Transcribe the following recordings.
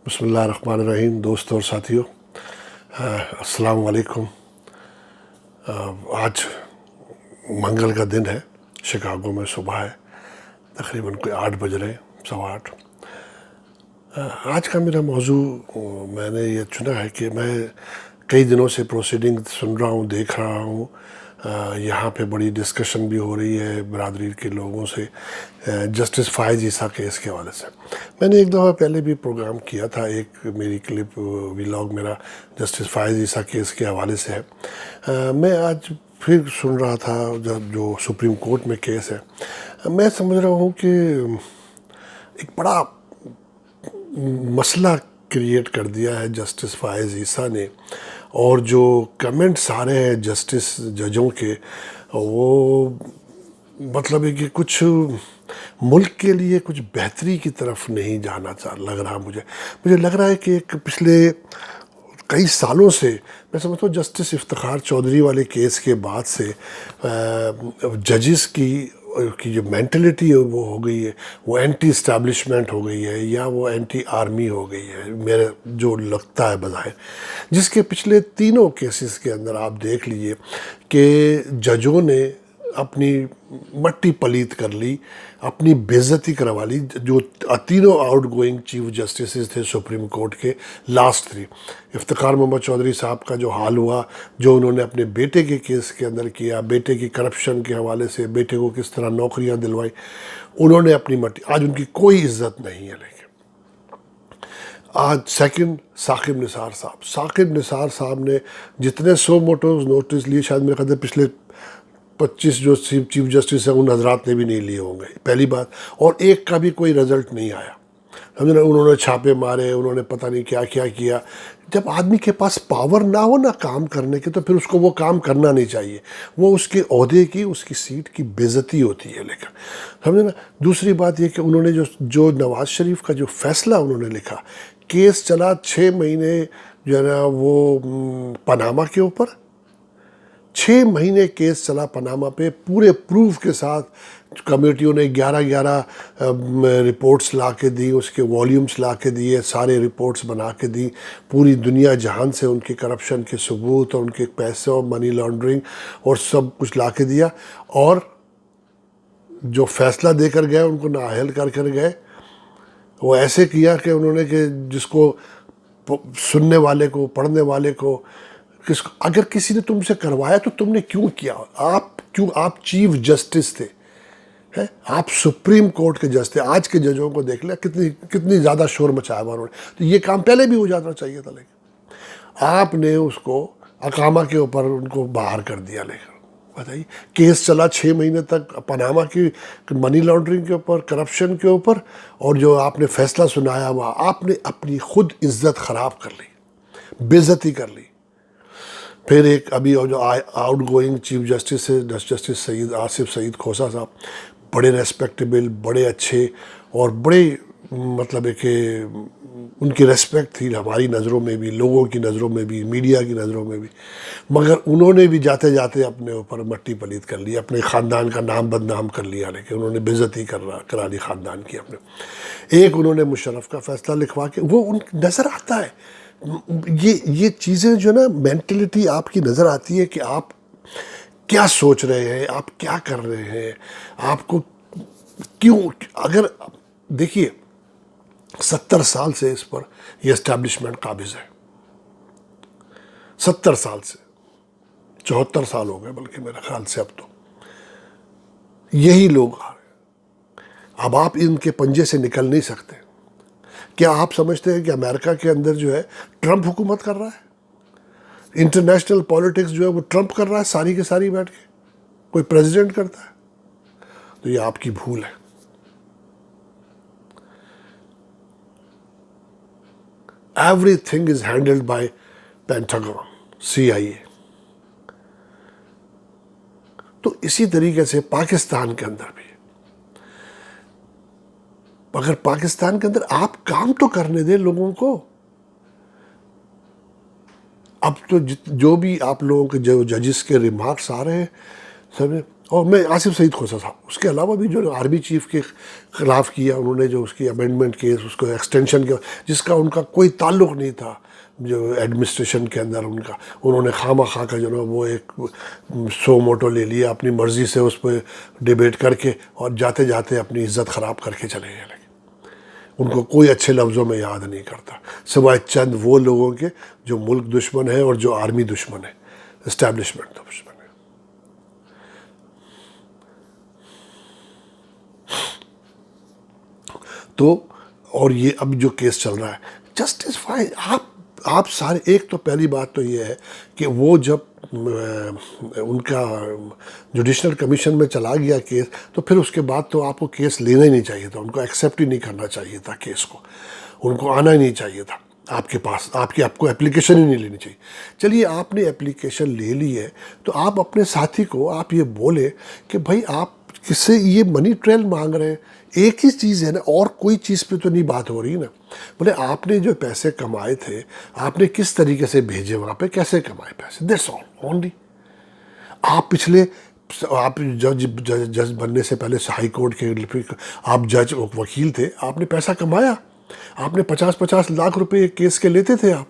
بسم اللہ الرحمن الرحیم. دوستوں اور ساتھیوں، السلام علیکم. آج منگل کا دن ہے. شکاگو میں صبح ہے، تقریباً کوئی 8 بج رہے ہیں، 8:15. آج کا میرا موضوع میں نے یہ چنا ہے کہ میں کئی دنوں سے پروسیڈنگ سن رہا ہوں، دیکھ رہا ہوں. یہاں پہ بڑی ڈسکشن بھی ہو رہی ہے برادری کے لوگوں سے جسٹس فائز عیسیٰ کیس کے حوالے سے. میں نے ایک دفعہ پہلے بھی پروگرام کیا تھا، ایک میری کلپ ویلاگ میرا جسٹس فائز عیسیٰ کیس کے حوالے سے ہے. میں آج پھر سن رہا تھا جو سپریم کورٹ میں کیس ہے. میں سمجھ رہا ہوں کہ ایک بڑا مسئلہ کریٹ کر دیا ہے جسٹس فائز عیسیٰ نے، اور جو کمنٹس آ رہے ہیں جسٹس ججوں کے، وہ مطلب ہے کہ کچھ ملک کے لیے کچھ بہتری کی طرف نہیں جانا لگ رہا. مجھے لگ رہا ہے کہ ایک پچھلے کئی سالوں سے میں سمجھتا ہوں جسٹس افتخار چودھری والے کیس کے بعد سے ججز کی جو مینٹلٹی ہے وہ ہو گئی ہے، وہ اینٹی اسٹیبلشمنٹ ہو گئی ہے، یا وہ اینٹی آرمی ہو گئی ہے، میرے جو لگتا ہے بظاہر. جس کے پچھلے تینوں کیسز کے اندر آپ دیکھ لیجئے کہ ججوں نے اپنی مٹی پلیت کر لی، اپنی بے عزتی کروا لی. جو تینوں آؤٹ گوئنگ چیف جسٹسز تھے سپریم کورٹ کے، لاسٹ 3، افتخار محمد چودھری صاحب کا جو حال ہوا، جو انہوں نے اپنے بیٹے کے کیس کے اندر کیا، بیٹے کی کرپشن کے حوالے سے بیٹے کو کس طرح نوکریاں دلوائی، انہوں نے اپنی مٹی، آج ان کی کوئی عزت نہیں ہے. لیکن آج سیکنڈ ثاقب نثار صاحب نے جتنے سو موٹوز نوٹس لیے، شاید میرے خیال سے پچھلے 25 جو چیف جسٹس ہیں ان حضرات نے بھی نہیں لیے ہوں گے، پہلی بات. اور ایک کا بھی کوئی رزلٹ نہیں آیا. سمجھے نا، انہوں نے چھاپے مارے، انہوں نے پتہ نہیں کیا کیا کیا. جب آدمی کے پاس پاور نہ ہو نا کام کرنے کے، تو پھر اس کو وہ کام کرنا نہیں چاہیے. وہ اس کے عہدے کی، اس کی سیٹ کی بے عزتی ہوتی ہے. لیکن سمجھے نا، دوسری بات یہ کہ انہوں نے جو نواز شریف کا جو فیصلہ انہوں نے لکھا، کیس چلا 6 مہینے جو ہے نا وہ پاناما کے اوپر، 6 مہینے کیس چلا پاناما پہ، پورے پروف کے ساتھ. کمیٹیوں نے 11 رپورٹس لا کے دی، اس کے والیومز لا کے دیے، سارے رپورٹس بنا کے دی، پوری دنیا جہان سے ان کی کرپشن کے ثبوت اور ان کے پیسے اور منی لانڈرنگ اور سب کچھ لا کے دیا. اور جو فیصلہ دے کر گئے ان کو نااہل کر گئے. وہ ایسے کیا کہ انہوں نے کہ جس کو سننے والے کو، پڑھنے والے کو، اگر کسی نے تم سے کروایا تو تم نے کیوں کیا؟ آپ چیف جسٹس تھے، آپ سپریم کورٹ کے جج تھے. آج کے ججوں کو دیکھ لیں کتنی زیادہ شور مچایا ہوا انہوں نے. تو یہ کام پہلے بھی ہو جانا چاہیے تھا، لیکن آپ نے اس کو اقامہ کے اوپر ان کو باہر کر دیا. لیکن بتائیے، کیس چلا 6 مہینے تک پاناما کی منی لانڈرنگ کے اوپر، کرپشن کے اوپر، اور جو آپ نے فیصلہ سنایا ہوا، آپ نے اپنی خود عزت خراب کر لی، بے عزتی کر لی. پھر ایک ابھی جو آؤٹ گوئنگ چیف جسٹس ہے جسٹس آصف سعید کھوسہ صاحب، بڑے ریسپیکٹیبل، بڑے اچھے، اور بڑے مطلب ہے کہ ان کی ریسپیکٹ تھی ہماری نظروں میں بھی، لوگوں کی نظروں میں بھی، میڈیا کی نظروں میں بھی. مگر انہوں نے بھی جاتے جاتے اپنے اوپر مٹی پلیت کر لی، اپنے خاندان کا نام بدنام کر لیا. لیکن انہوں نے بے عزتی کرا لی خاندان کی اپنے. ایک انہوں نے مشرف کا فیصلہ لکھوا کے، وہ ان نظر آتا ہے یہ چیزیں جو نا مینٹلٹی آپ کی نظر آتی ہے کہ آپ کیا سوچ رہے ہیں، آپ کیا کر رہے ہیں، آپ کو کیوں. اگر دیکھیے 70 سال سے اس پر یہ اسٹیبلشمنٹ قابض ہے، 70 سال سے، 74 سال ہو گئے بلکہ میرے خیال سے. اب تو یہی لوگ آ رہے ہیں. اب آپ ان کے پنجے سے نکل نہیں سکتے. کیا آپ سمجھتے ہیں کہ امریکہ کے اندر جو ہے ٹرمپ حکومت کر رہا ہے؟ انٹرنیشنل پولیٹکس جو ہے وہ ٹرمپ کر رہا ہے ساری کی ساری بیٹھ کے؟ کوئی پریزیڈنٹ کرتا ہے؟ تو یہ آپ کی بھول ہے. Every thing is handled by Pentagon, CIA. تو اسی طریقے سے پاکستان کے اندر بھی، اگر پاکستان کے اندر آپ کام تو کرنے دیں لوگوں کو. اب تو جو بھی آپ لوگوں کے جو ججز کے ریمارکس آ رہے ہیں سب، اور میں آصف سعید کھوسہ صاحب، اس کے علاوہ بھی جو آرمی چیف کے خلاف کیا انہوں نے، جو اس کی امینڈمنٹ کیس، اس کو ایکسٹینشن کیا، جس کا ان کا کوئی تعلق نہیں تھا جو ایڈمنسٹریشن کے اندر ان کا، انہوں نے خواہ خواہ کا جو نا وہ ایک سو موٹو لے لیا اپنی مرضی سے اس پہ ڈیبیٹ کر کے، اور جاتے جاتے اپنی عزت خراب کر کے چلے گئے. ان کو کوئی اچھے لفظوں میں یاد نہیں کرتا سوائے چند وہ لوگوں کے جو ملک دشمن ہے اور جو آرمی دشمن ہے، اسٹیبلشمنٹ دشمن ہے. تو اور یہ اب جو کیس چل رہا ہے جسٹس فائز، آپ سارے، ایک تو پہلی بات تو یہ ہے کہ وہ جب ان کا جوڈیشل کمیشن میں چلا گیا کیس، تو پھر اس کے بعد تو آپ کو کیس لینا ہی نہیں چاہیے تھا، ان کو ایکسیپٹ ہی نہیں کرنا چاہیے تھا کیس کو، ان کو آنا ہی نہیں چاہیے تھا آپ کے پاس، آپ کو اپلیکیشن ہی نہیں لینی چاہیے. چلیے آپ نے اپلیکیشن لے لی ہے تو آپ اپنے ساتھی کو آپ یہ بولیں کہ بھائی آپ کس سے یہ منی ٹریل مانگ رہے ہیں، ایک ہی چیز ہے نا، اور کوئی چیز پہ تو نہیں بات ہو رہی نا. بولے آپ نے جو پیسے کمائے تھے آپ نے کس طریقے سے بھیجے، وہاں پہ کیسے کمائے پیسے، دیٹس آل اونلی. آپ پچھلے، آپ جج بننے سے پہلے ہائی کورٹ کے آپ جج وکیل تھے، آپ نے پیسہ کمایا، آپ نے 50 لاکھ روپے ایک کیس کے لیتے تھے آپ،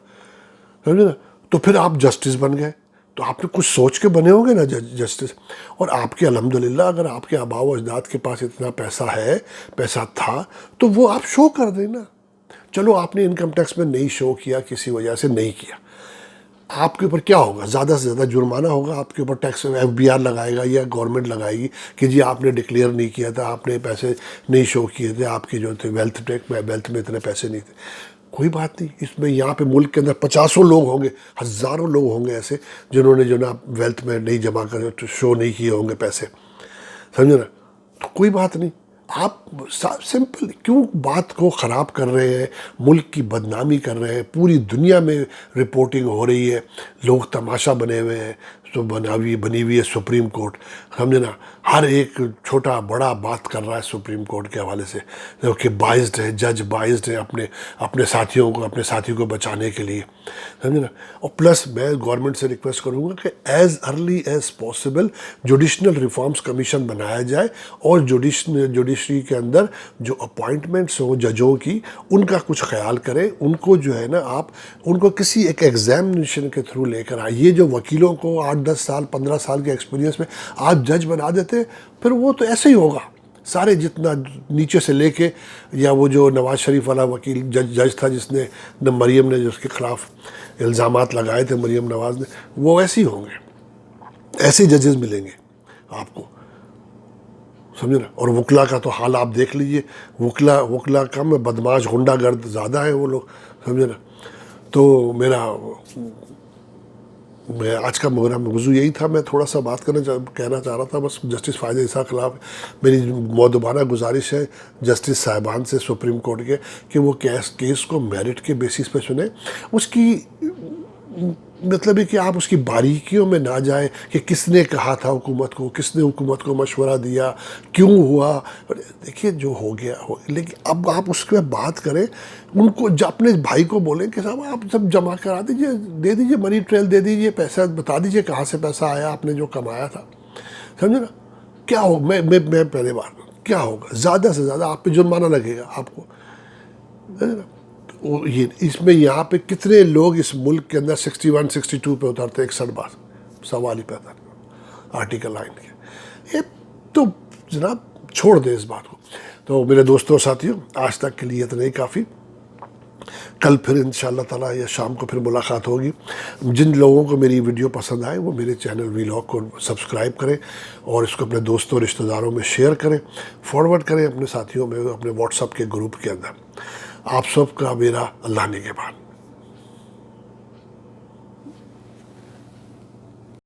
سمجھے نا، تو پھر آپ جسٹس بن گئے، تو آپ نے کچھ سوچ کے بنے ہوں گے نا جسٹس. اور آپ کے الحمدللہ اگر آپ کے آباء و اجداد کے پاس اتنا پیسہ ہے، پیسہ تھا، تو وہ آپ شو کر دیں نا. چلو آپ نے انکم ٹیکس میں نہیں شو کیا، کسی وجہ سے نہیں کیا، آپ کے اوپر کیا ہوگا؟ زیادہ سے زیادہ جرمانہ ہوگا آپ کے اوپر، ٹیکس ایف بی آر لگائے گا یا گورنمنٹ لگائے گی کہ جی آپ نے ڈکلیئر نہیں کیا تھا، آپ نے پیسے نہیں شو کیے تھے، آپ کے جو تھے ویلتھ میں اتنے پیسے نہیں تھے. کوئی بات نہیں، اس میں یہاں پہ ملک کے اندر 50 لوگ ہوں گے، ہزاروں لوگ ہوں گے ایسے جنہوں نے جو نا ویلتھ میں نہیں جمع کر شو نہیں کیے ہوں گے پیسے، سمجھے نا. تو کوئی بات نہیں، آپ سمپل کیوں بات کو خراب کر رہے ہیں، ملک کی بدنامی کر رہے ہیں، پوری دنیا میں رپورٹنگ ہو رہی ہے، لوگ تماشا بنے ہوئے ہیں، تو بنی ہوئی ہے سپریم کورٹ، سمجھے نا، ہر ایک چھوٹا بڑا بات کر رہا ہے سپریم کورٹ کے حوالے سے، کہ بائزڈ ہے، جج بائزڈ ہے اپنے ساتھیوں کو بچانے کے لیے، سمجھے نا. اور پلس میں گورنمنٹ سے ریکویسٹ کروں گا کہ as early as possible judicial reforms commission بنایا جائے، اور جوڈیشری کے اندر جو اپوائنٹمنٹس ہوں ججوں کی، ان کا کچھ خیال کریں، ان کو جو ہے نا آپ ان کو کسی ایک ایگزامینیشن کے تھرو لے کر آئے. یہ جو وکیلوں کو 8-10 سال 15 سال کے ایکسپیرینس میں آپ جج بنا دیتے، پھر وہ تو ایسے ہی ہوگا سارے، جتنا نیچے سے لے کے، یا وہ جو نواز شریف والا وکیل جج تھا جس نے مریم نے جو اس کے خلاف الزامات لگائے تھے، مریم نواز نے، وہ ایسے ہی ہوں گے، ایسے ججز ملیں گے آپ کو، سمجھے نا. اور وکلا کا تو حال آپ دیکھ لیجئے، وکلا کم، بدماش غنڈہ گرد زیادہ ہیں وہ لوگ، سمجھے نا. تو میں آج کا میرا موضوع یہی تھا، میں تھوڑا سا بات کہنا چاہ رہا تھا بس جسٹس فائز عیسیٰ خلاف. میری مؤدبانہ گزارش ہے جسٹس صاحبان سے سپریم کورٹ کے کہ وہ کیس کو میرٹ کے بیسس پہ سنیں، اس کی مطلب ہے کہ آپ اس کی باریکیوں میں نہ جائیں کہ کس نے کہا تھا حکومت کو، کس نے حکومت کو مشورہ دیا، کیوں ہوا. دیکھیے جو ہو گیا ہو، لیکن اب آپ اس کے بات کریں، ان کو اپنے بھائی کو بولیں کہ صاحب آپ سب جمع کرا دیجئے، دے دیجئے منی ٹریل، دے دیجئے پیسہ، بتا دیجئے کہاں سے پیسہ آیا آپ نے جو کمایا تھا، سمجھے نا. کیا ہو، میں پہلے بار کیا ہوگا، زیادہ سے زیادہ آپ پہ جرمانہ لگے گا آپ کو. اس میں یہاں پہ کتنے لوگ اس ملک کے اندر 61 62 پہ اترتے، 61 بار سوال ہی پیدا آرٹیکل 9 کے. یہ تو جناب چھوڑ دیں اس بات کو. تو میرے دوستوں ساتھیوں، آج تک کے لیے اتنا ہی کافی. کل پھر انشاءاللہ تعالیٰ یا شام کو پھر ملاقات ہوگی. جن لوگوں کو میری ویڈیو پسند آئے وہ میرے چینل ویلاگ کو سبسکرائب کریں، اور اس کو اپنے دوستوں رشتہ داروں میں شیئر کریں، فارورڈ کریں اپنے ساتھیوں میں، اپنے واٹس ایپ کے گروپ کے اندر. آپ سب کا میرا اللہ نگہبان.